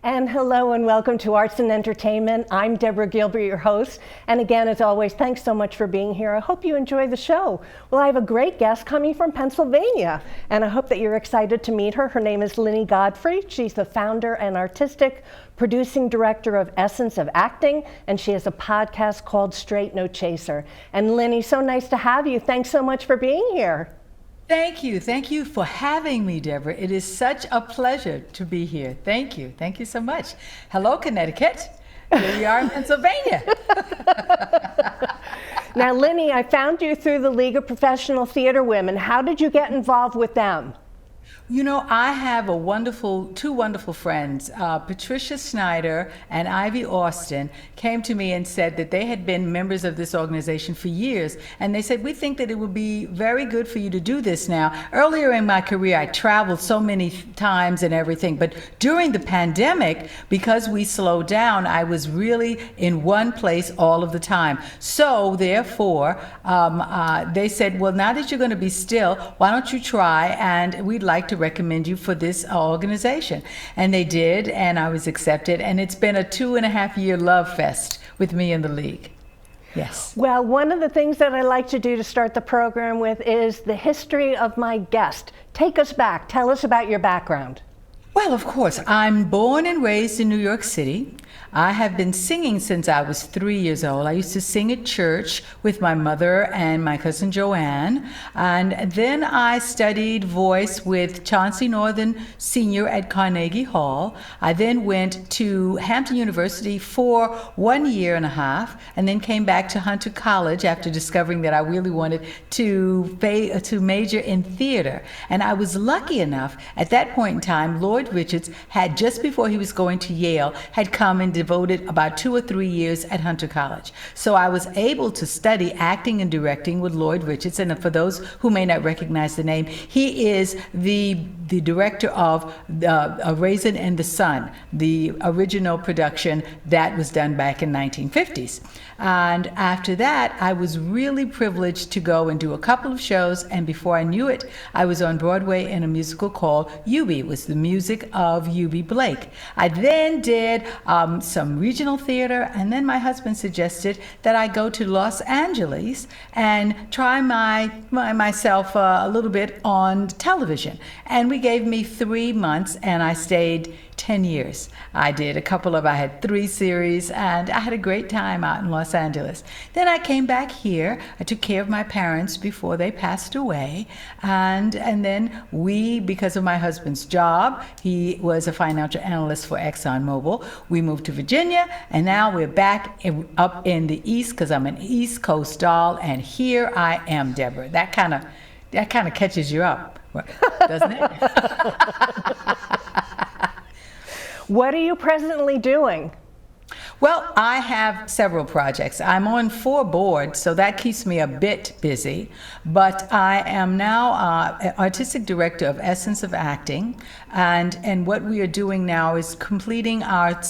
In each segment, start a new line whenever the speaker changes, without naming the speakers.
And hello and welcome to Arts and Entertainment. I'm Deborah Gilbert, your host. And again, as always, thanks so much for being here. I hope you enjoy the show. Well, I have a great guest coming from Pennsylvania, and I hope that you're excited to meet her. Her name is Lynnie Godfrey. She's the founder and artistic producing director of Essence of Acting, and she has a podcast called Straight No Chaser. And Lynnie, so nice to have you. Thanks so much for being here.
Thank you. Thank you for having me, Deborah. It is such a pleasure to be here. Thank you. Thank you so much. Hello, Connecticut. Here we are in Pennsylvania.
Now, Lynnie, I found you through the League of Professional Theater Women. How did you get involved with them?
You know, I have two wonderful friends. Patricia Snyder and Ivy Austin came to me and said that they had been members of this organization for years. And they said, we think that it would be very good for you to do this now. Earlier in my career, I traveled so many times and everything. But during the pandemic, because we slowed down, I was really in one place all of the time. So therefore, they said, well, now that you're going to be still, why don't you try? And we'd like to recommend you for this organization. And they did, and I was accepted, and it's been a 2.5-year love fest with me and the League. Yes.
Well, one of the things that I like to do to start the program with is the history of my guest. Take us back. Tell us about your background.
Well, of course, I'm born and raised in New York City. I have been singing since I was 3 years old. I used to sing at church with my mother and my cousin Joanne. And then I studied voice with Chauncey Northern Sr. at Carnegie Hall. I then went to Hampton University for 1.5 years and then came back to Hunter College after discovering that I really wanted to major in theater. And I was lucky enough, at that point in time, Lloyd Richards had, just before he was going to Yale, had come and devoted about 2 or 3 years at Hunter College. So I was able to study acting and directing with Lloyd Richards. And for those who may not recognize the name, he is the director of A Raisin in the Sun, the original production that was done back in 1950s. And after that, I was really privileged to go and do a couple of shows. And before I knew it, I was on Broadway in a musical called Eubie. It was the music of Eubie Blake. I then did some regional theater, and then my husband suggested that I go to Los Angeles and try myself a little bit on television. And we gave me 3 months, and I stayed 10 years. I had 3 series, and I had a great time out in Los Angeles. Then I came back here. I took care of my parents before they passed away. And then because of my husband's job, he was a financial analyst for ExxonMobil, we moved to Virginia, and now we're back up in the East because I'm an East Coast doll, and here I am, Deborah. That kind of catches you up, doesn't it?
What are you presently doing?
Well, I have several projects. I'm on 4 boards, so that keeps me a bit busy. But I am now artistic director of Essence of Acting, and what we are doing now is completing our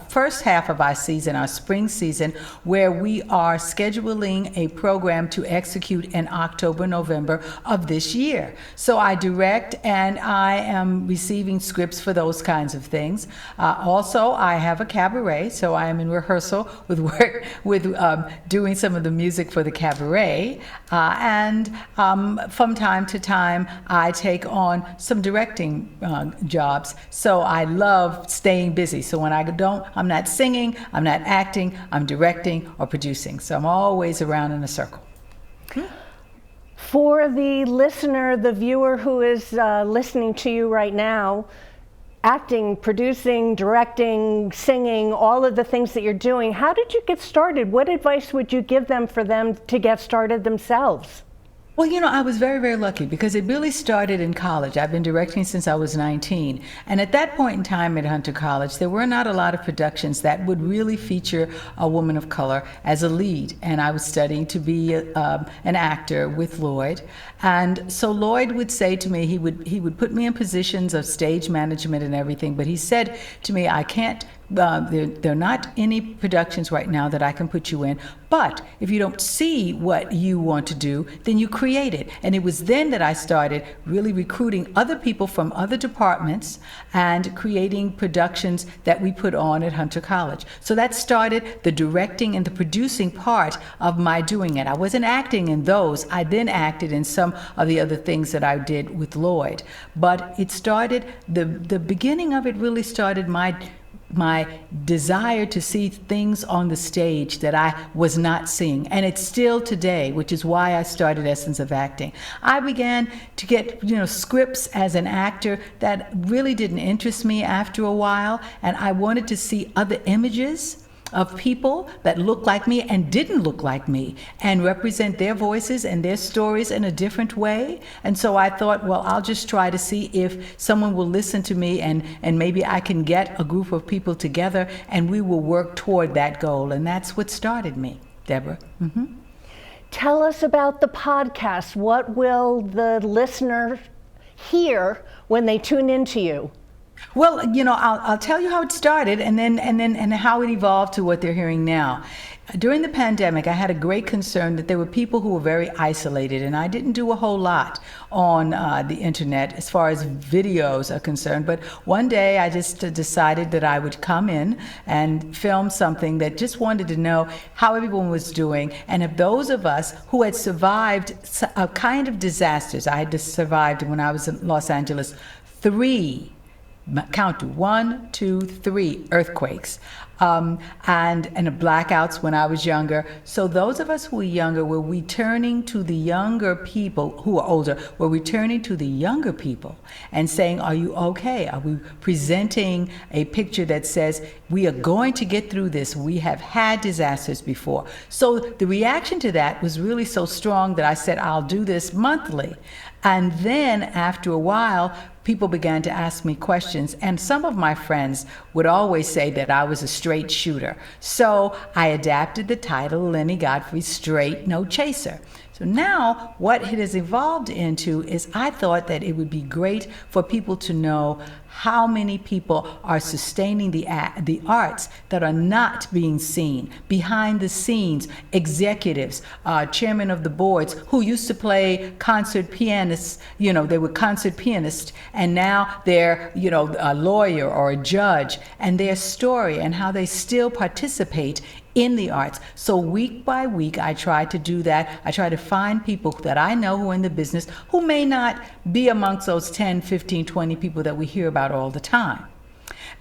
first half of our season, our spring season, where we are scheduling a program to execute in October, November of this year. So I direct, and I am receiving scripts for those kinds of things. Also, I have a cabaret, so I am in rehearsal with doing some of the music for the cabaret, and from time to time I take on some directing jobs. So I love staying busy. So when I'm not singing, I'm not acting, I'm directing or producing. So I'm always around in a circle.
For the listener, the viewer who is listening to you right now, acting, producing, directing, singing, all of the things that you're doing, how did you get started? What advice would you give them for them to get started themselves?
Well, you know, I was very, very lucky because it really started in college. I've been directing since I was 19. And at that point in time at Hunter College, there were not a lot of productions that would really feature a woman of color as a lead. And I was studying to be an actor with Lloyd. And so Lloyd would say to me, he would put me in positions of stage management and everything, but he said to me, I can't there are not any productions right now that I can put you in. But if you don't see what you want to do, then you create it. And it was then that I started really recruiting other people from other departments and creating productions that we put on at Hunter College. So that started the directing and the producing part of my doing it. I wasn't acting in those. I then acted in some of the other things that I did with Lloyd. But it started, the beginning of it really started my desire to see things on the stage that I was not seeing. And it's still today, which is why I started Essence of Acting. I began to get, scripts as an actor that really didn't interest me after a while, and I wanted to see other images of people that looked like me and didn't look like me and represent their voices and their stories in a different way. And so I thought, well, I'll just try to see if someone will listen to me and maybe I can get a group of people together and we will work toward that goal. And that's what started me, Deborah. Mm-hmm.
Tell us about the podcast. What will the listener hear when they tune into you?
Well, I'll tell you how it started and how it evolved to what they're hearing now. During the pandemic, I had a great concern that there were people who were very isolated, and I didn't do a whole lot on the internet as far as videos are concerned. But one day I just decided that I would come in and film something that just wanted to know how everyone was doing. And if those of us who had survived a kind of disasters, I had just survived when I was in Los Angeles, 3 count to 1, 2, 3 earthquakes, and blackouts when I was younger. So those of us who were younger were returning to the younger people who are older, were returning to the younger people and saying, are you okay? Are we presenting a picture that says, we are going to get through this. We have had disasters before. So the reaction to that was really so strong that I said, I'll do this monthly. And then after a while, people began to ask me questions, and some of my friends would always say that I was a straight shooter. So I adapted the title, Lynnie Godfrey, Straight No Chaser. So now what it has evolved into is I thought that it would be great for people to know how many people are sustaining the arts that are not being seen, behind the scenes, executives, chairman of the boards who used to play concert pianists, they were concert pianists, and now they're, a lawyer or a judge, and their story and how they still participate in the arts. So week by week, I try to do that. I try to find people that I know who are in the business who may not be amongst those 10, 15, 20 people that we hear about all the time.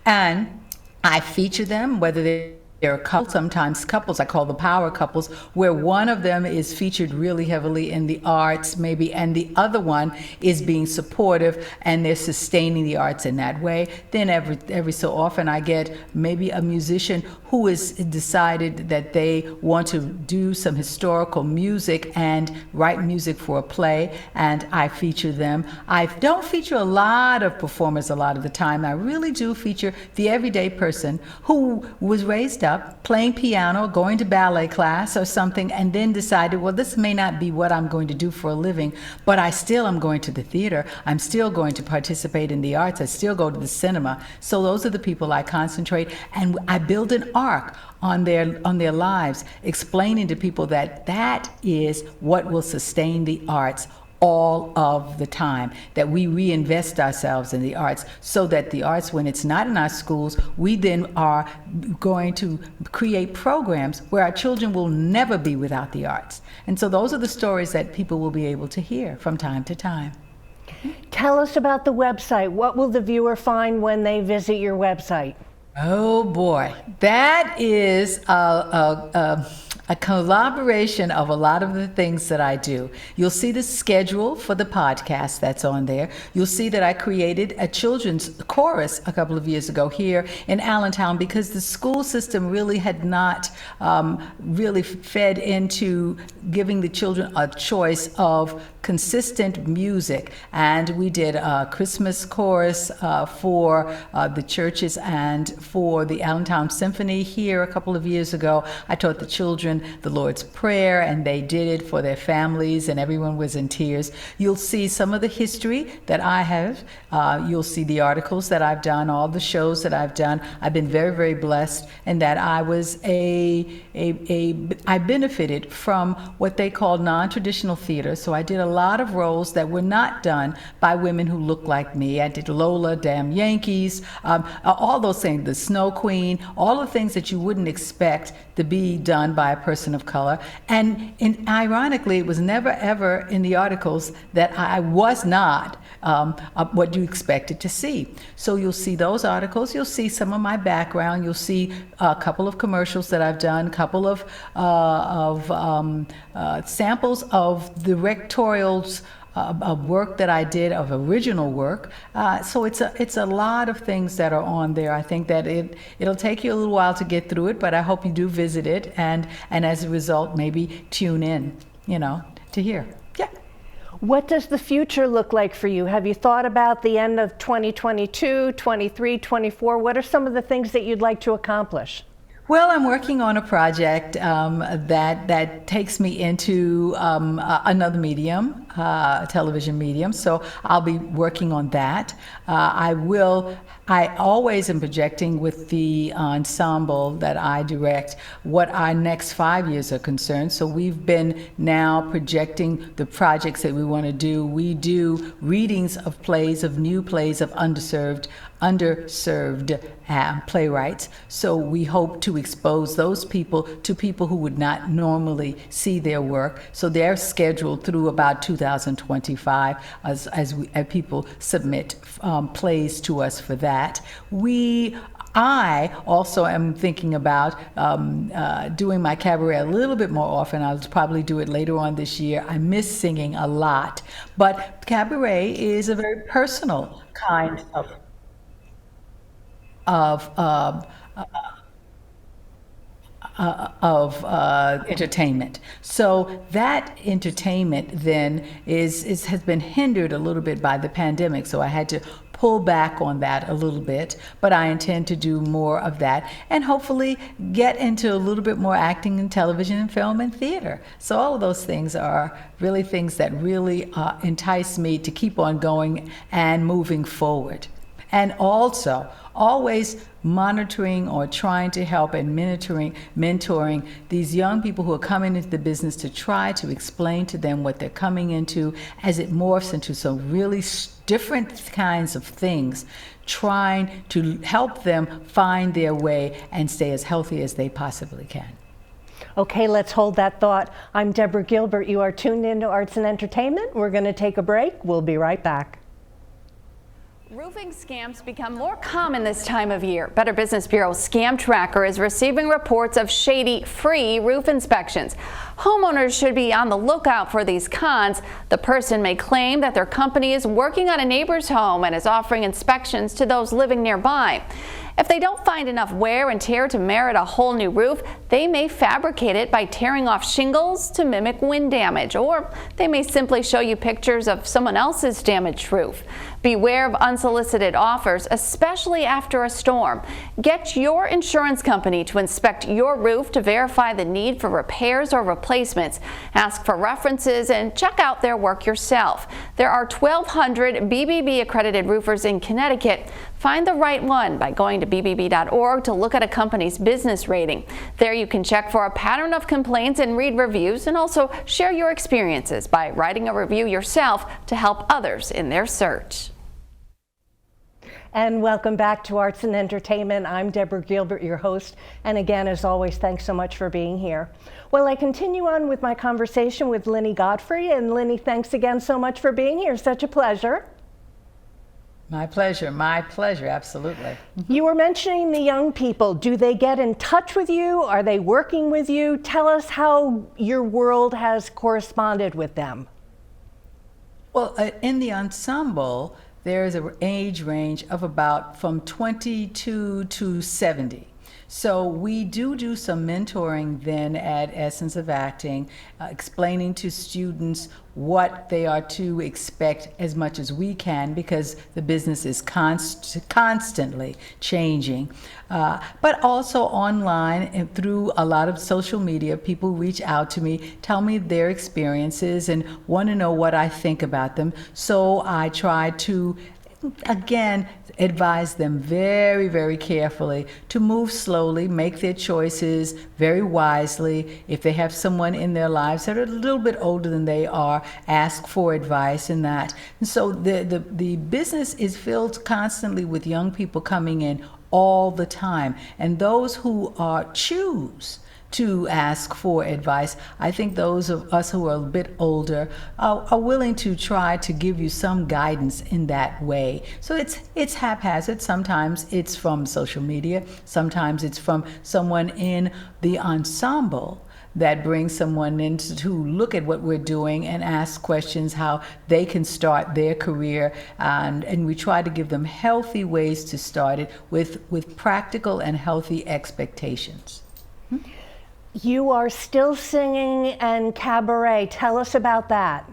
And I feature them, whether they're couples, sometimes couples, I call the power couples, where one of them is featured really heavily in the arts, maybe, and the other one is being supportive and they're sustaining the arts in that way. Then every so often I get maybe a musician who has decided that they want to do some historical music and write music for a play, and I feature them. I don't feature a lot of performers a lot of the time. I really do feature the everyday person who was raised up playing piano, going to ballet class or something, and then decided, well, this may not be what I'm going to do for a living, but I still am going to the theater. I'm still going to participate in the arts. I still go to the cinema. So those are the people I concentrate, and I build an arc on their lives, explaining to people that that is what will sustain the arts all of the time, that we reinvest ourselves in the arts so that the arts, when it's not in our schools, we then are going to create programs where our children will never be without the arts. And so those are the stories that people will be able to hear from time to time.
Tell us about the website. What will the viewer find when they visit your website?
Oh boy, that is a collaboration of a lot of the things that I do. You'll see the schedule for the podcast that's on there. You'll see that I created a children's chorus a couple of years ago here in Allentown because the school system really had not really fed into giving the children a choice of consistent music. And we did a Christmas chorus for the churches and for the Allentown Symphony here a couple of years ago. I taught the children the Lord's Prayer, and they did it for their families, and everyone was in tears. You'll see some of the history that I have. You'll see the articles that I've done, all the shows that I've done. I've been very, very blessed in that I was I benefited from what they call non-traditional theater. So I did a lot of roles that were not done by women who looked like me. I did Lola, Damn Yankees, all those things, the Snow Queen, all the things that you wouldn't expect to be done by a person of color. And ironically, it was never ever in the articles that I was not what you expected to see. So you'll see those articles, you'll see some of my background, you'll see a couple of commercials that I've done, a couple of samples of directorials of work that I did, of original work. So it's a lot of things that are on there. I think that it'll take you a little while to get through it, but I hope you do visit it, and as a result, maybe tune in, to hear. Yeah.
What does the future look like for you? Have you thought about the end of 2022, 23, 24? What are some of the things that you'd like to accomplish?
Well, I'm working on a project that takes me into another medium, television medium. So I'll be working on that. I always am projecting with the ensemble that I direct what our next 5 years are concerned. So we've been now projecting the projects that we want to do. We do readings of plays, of new plays of underserved playwrights. So we hope to expose those people to people who would not normally see their work. So they're scheduled through about 2025 as people submit plays to us for that. I also am thinking about doing my cabaret a little bit more often. I'll probably do it later on this year. I miss singing a lot, but cabaret is a very personal kind of entertainment. So that entertainment then has been hindered a little bit by the pandemic. So I had to pull back on that a little bit, but I intend to do more of that and hopefully get into a little bit more acting in television and film and theater. So all of those things are really things that really entice me to keep on going and moving forward. And also always monitoring or trying to help and mentoring these young people who are coming into the business to try to explain to them what they're coming into as it morphs into some really different kinds of things, trying to help them find their way and stay as healthy as they possibly can.
Okay, let's hold that thought. I'm Deborah Gilbert. You are tuned into Arts and Entertainment. We're going to take a break. We'll be right back.
Roofing scams become more common this time of year. Better Business Bureau Scam Tracker is receiving reports of shady free roof inspections. Homeowners should be on the lookout for these cons. The person may claim that their company is working on a neighbor's home and is offering inspections to those living nearby. If they don't find enough wear and tear to merit a whole new roof, they may fabricate it by tearing off shingles to mimic wind damage, or they may simply show you pictures of someone else's damaged roof. Beware of unsolicited offers, especially after a storm. Get your insurance company to inspect your roof to verify the need for repairs or replacements. Ask for references and check out their work yourself. There are 1,200 BBB accredited roofers in Connecticut. Find the right one by going to bbb.org to look at a company's business rating. There you can check for a pattern of complaints and read reviews, and also share your experiences by writing a review yourself to help others in their search.
And welcome back to Arts and Entertainment. I'm Deborah Gilbert, your host. And again, as always, thanks so much for being here. Well, I continue on with my conversation with Lynnie Godfrey. And Lynnie, thanks again so much for being here. Such a pleasure.
My pleasure, absolutely.
You were mentioning the young people. Do they get in touch with you? Are they working with you? Tell us how your world has corresponded with them.
Well, in the ensemble, there is an age range of about from 22 to 70. So we do some mentoring then at Essence of Acting, explaining to students what they are to expect as much as we can, because the business is constantly changing. But also online and through a lot of social media, people reach out to me, tell me their experiences and want to know what I think about them. So I try to, again, advise them very, very carefully to move slowly, make their choices very wisely. If they have someone in their lives that are a little bit older than they are, ask for advice in that. And so the business is filled constantly with young people coming in all the time. And those who choose to ask for advice, I think those of us who are a bit older are willing to try to give you some guidance in that way. So it's haphazard. Sometimes it's from social media. Sometimes it's from someone in the ensemble that brings someone in to look at what we're doing and ask questions how they can start their career. And we try to give them healthy ways to start it with practical and healthy expectations.
You are still singing and cabaret. Tell us about that.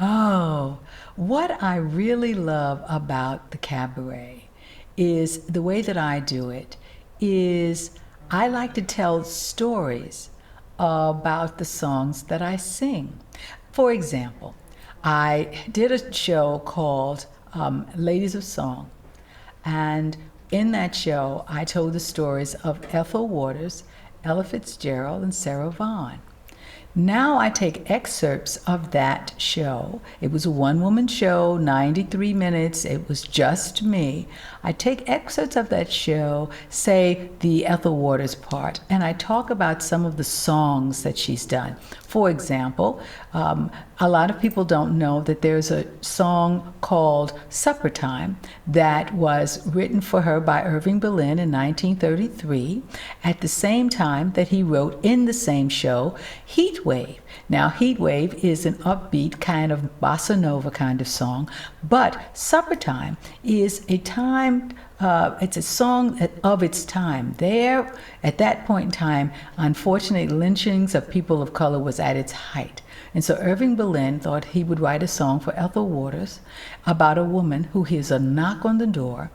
Oh, what I really love about the cabaret is the way that I do it is I like to tell stories about the songs that I sing. For example, I did a show called Ladies of Song, and in that show I told the stories of Ethel Waters, Ella Fitzgerald, and Sarah Vaughan. Now I take excerpts of that show. It was a one-woman show, 93 minutes. It was just me. I take excerpts of that show, say the Ethel Waters part, and I talk about some of the songs that she's done. For example, a lot of people don't know that there's a song called Supper Time that was written for her by Irving Berlin in 1933, at the same time that he wrote in the same show Heat Wave. Now, Heat Wave is an upbeat kind of bossa nova kind of song, but Supper Time is a time, it's a song of its time. There, at that point in time, unfortunately, lynchings of people of color was at its height. And so Irving Berlin thought he would write a song for Ethel Waters about a woman who hears a knock on the door,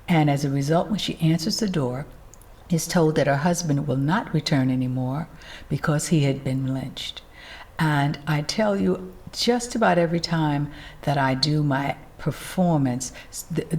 and as a result, when she answers the door, is told that her husband will not return anymore because he had been lynched. And I tell you, just about every time that I do my performance,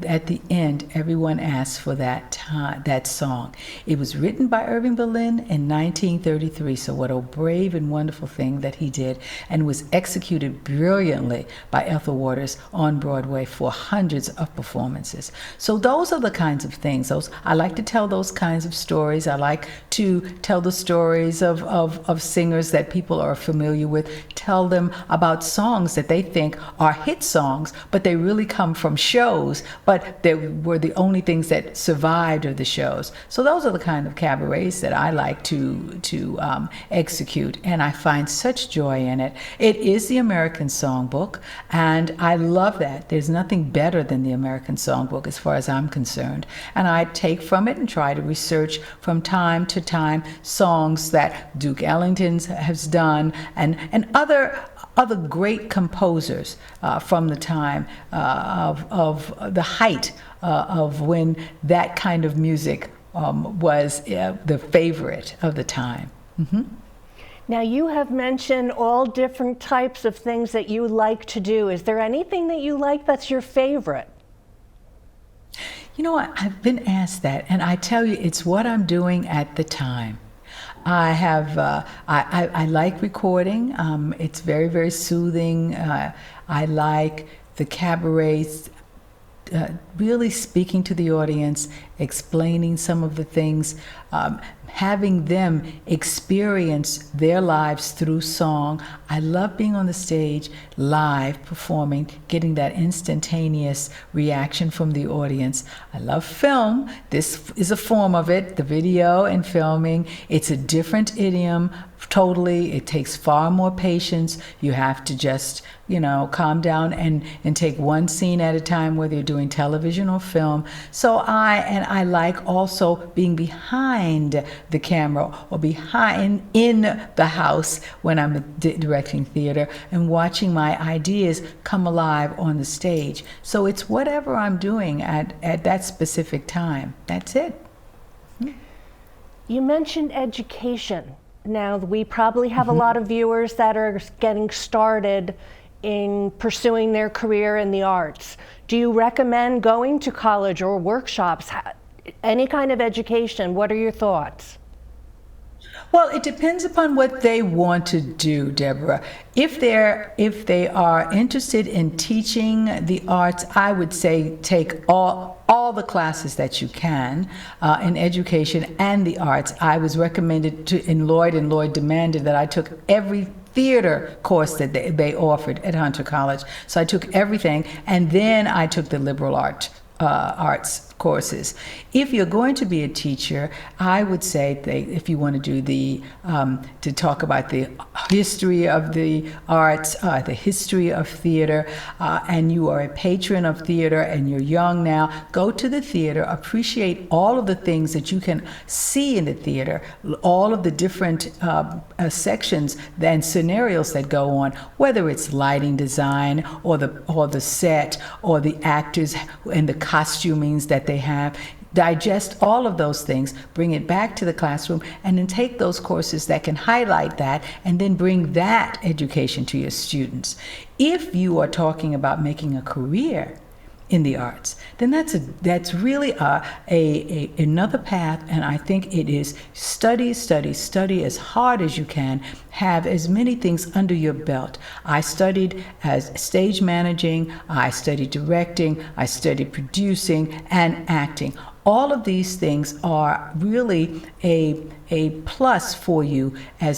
at the end, everyone asks for that song. It was written by Irving Berlin in 1933, so what a brave and wonderful thing that he did, and was executed brilliantly by Ethel Waters on Broadway for hundreds of performances. So those are the kinds of things. I like to tell those kinds of stories. I like to tell the stories of singers that people are familiar with, tell them about songs that they think are hit songs, but they really come from shows, but they were the only things that survived of the shows. So those are the kind of cabarets that I like to execute, and I find such joy in it. It is the American Songbook, and I love that. There's nothing better than the American Songbook as far as I'm concerned. And I take from it and try to research from time to time songs that Duke Ellington has done, and other great composers from the time of the height of when that kind of music was the favorite of the time. Mm-hmm.
Now, you have mentioned all different types of things that you like to do. Is there anything that you like that's your favorite?
You know what? I've been asked that, and I tell you, it's what I'm doing at the time. I have, I like recording. It's very, very soothing. I like the cabarets, really speaking to the audience, explaining some of the things, having them experience their lives through song. I love being on the stage live performing, getting that instantaneous reaction from the audience. I love film. This is a form of it, the video and filming. It's a different idiom totally. It takes far more patience. You have to just, calm down and take one scene at a time, whether you're doing television or film. So I like also being behind the camera or behind in the house when I'm directing theater and watching my ideas come alive on the stage. So it's whatever I'm doing at that specific time. That's it.
You mentioned education. Now, we probably have a lot of viewers that are getting started in pursuing their career in the arts. Do you recommend going to college or workshops, any kind of education? What are your thoughts?
Well, it depends upon what they want to do, Deborah. If they are interested in teaching the arts, I would say take all the classes that you can in education and the arts. I was recommended in Lloyd, and Lloyd demanded that I took every theater course that they offered at Hunter College. So I took everything, and then I took the liberal arts courses. If you're going to be a teacher, I would say if you want to do to talk about the history of the arts, the history of theater, and you are a patron of theater and you're young now, go to the theater, appreciate all of the things that you can see in the theater, all of the different sections and scenarios that go on, whether it's lighting design or the set or the actors and the costumings that they have. Digest all of those things, bring it back to the classroom, and then take those courses that can highlight that, and then bring that education to your students. If you are talking about making a career in the arts, then that's really another path, and I think it is study as hard as you can, have as many things under your belt. I studied as stage managing, I studied directing, I studied producing and acting. All of these things are really a plus for you,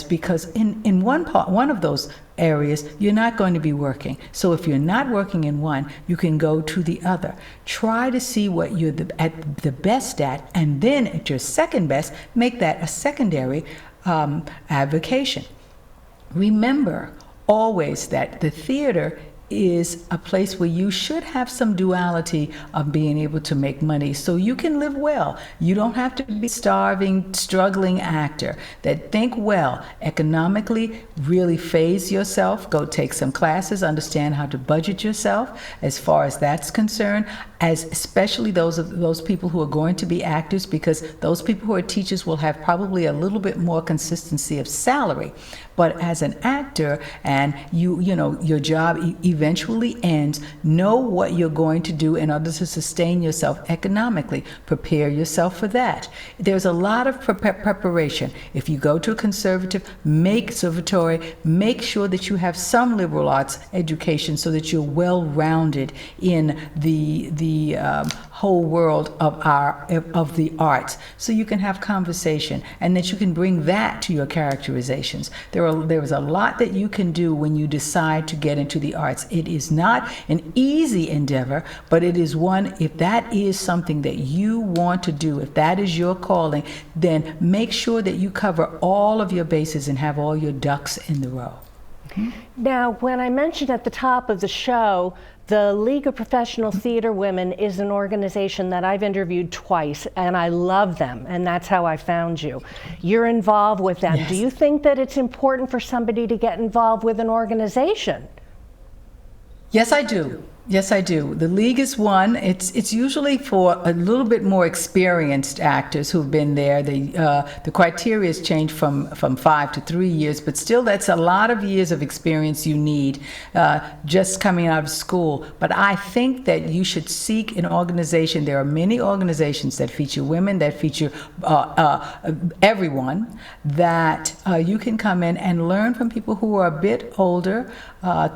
because in one of those areas you're not going to be working. So if you're not working in one, you can go to the other. Try to see what you're at the best at, and then at your second best, make that a secondary avocation. Remember always that the theater is a place where you should have some duality of being able to make money so you can live well. You don't have to be starving, struggling actor. That think well, economically, really phase yourself, go take some classes, understand how to budget yourself as far as that's concerned, as especially those people who are going to be actors, because those people who are teachers will have probably a little bit more consistency of salary. But as an actor, and your job eventually ends, know what you're going to do in order to sustain yourself economically. Prepare yourself for that. There's a lot of preparation. If you go to a conservatory, make sure that you have some liberal arts education so that you're well-rounded in the whole world of the arts, so you can have conversation and that you can bring that to your characterizations. There is a lot that you can do when you decide to get into the arts. It is not an easy endeavor, but it is one, if that is something that you want to do, if that is your calling, then make sure that you cover all of your bases and have all your ducks in the row.
Now, when I mentioned at the top of the show, the League of Professional Theater Women is an organization that I've interviewed twice, and I love them, and that's how I found you. You're involved with them.
Yes.
Do you think that it's important for somebody to get involved with an organization?
Yes, I do. Yes, I do. The League is one. It's usually for a little bit more experienced actors who've been there. The criteria has changed from 5 to 3 years, but still that's a lot of years of experience you need just coming out of school. But I think that you should seek an organization. There are many organizations that feature women, that feature everyone, that you can come in and learn from people who are a bit older.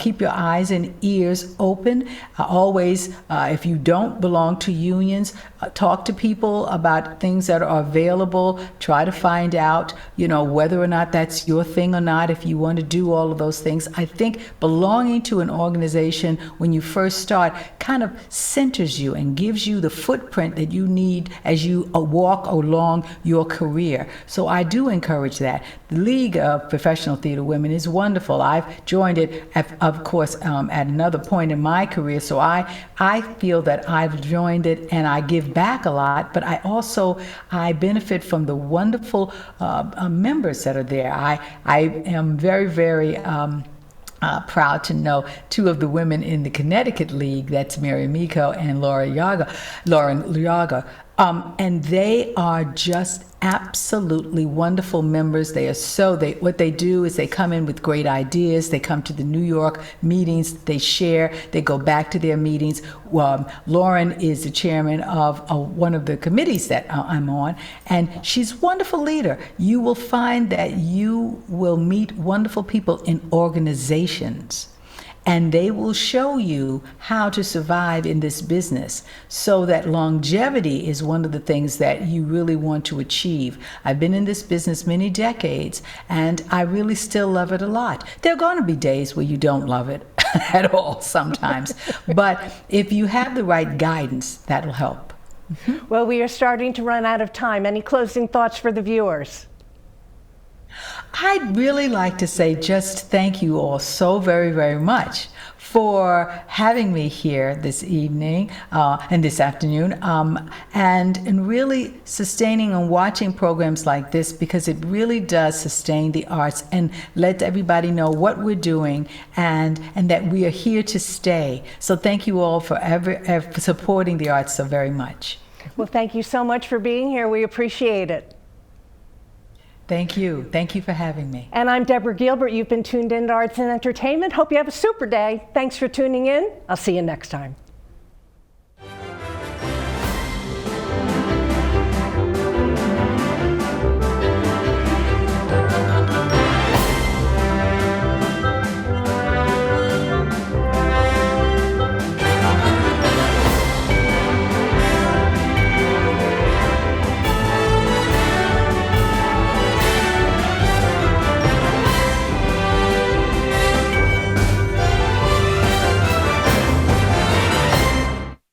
Keep your eyes and ears open. Always, if you don't belong to unions, talk to people about things that are available. Try to find out, whether or not that's your thing or not, if you want to do all of those things. I think belonging to an organization when you first start kind of centers you and gives you the footprint that you need as you walk along your career. So I do encourage that. The League of Professional Theater Women is wonderful. I've joined it, of course, at another point in my career. So I feel that I've joined it and I give back a lot, but I benefit from the wonderful members that are there. I am very, very proud to know two of the women in the Connecticut League, that's Mary Miko and Lauren Yaga. And they are just absolutely wonderful members. What they do is they come in with great ideas. They come to the New York meetings, they share, they go back to their meetings. Lauren is the chairman of one of the committees that I'm on, and she's a wonderful leader. You will find that you will meet wonderful people in organizations, and they will show you how to survive in this business, so that longevity is one of the things that you really want to achieve. I've been in this business many decades, and I really still love it a lot. There are going to be days where you don't love it at all sometimes, but if you have the right guidance, that'll help.
Well, we are starting to run out of time. Any closing thoughts for the viewers?
I'd really like to say just thank you all so very, very much for having me here this evening and this afternoon, and really sustaining and watching programs like this, because it really does sustain the arts and let everybody know what we're doing and that we are here to stay. So thank you all for supporting the arts so very much.
Well, thank you so much for being here. We appreciate it.
Thank you. Thank you for having me.
And I'm Deborah Gilbert. You've been tuned in to Arts and Entertainment. Hope you have a super day. Thanks for tuning in. I'll see you next time.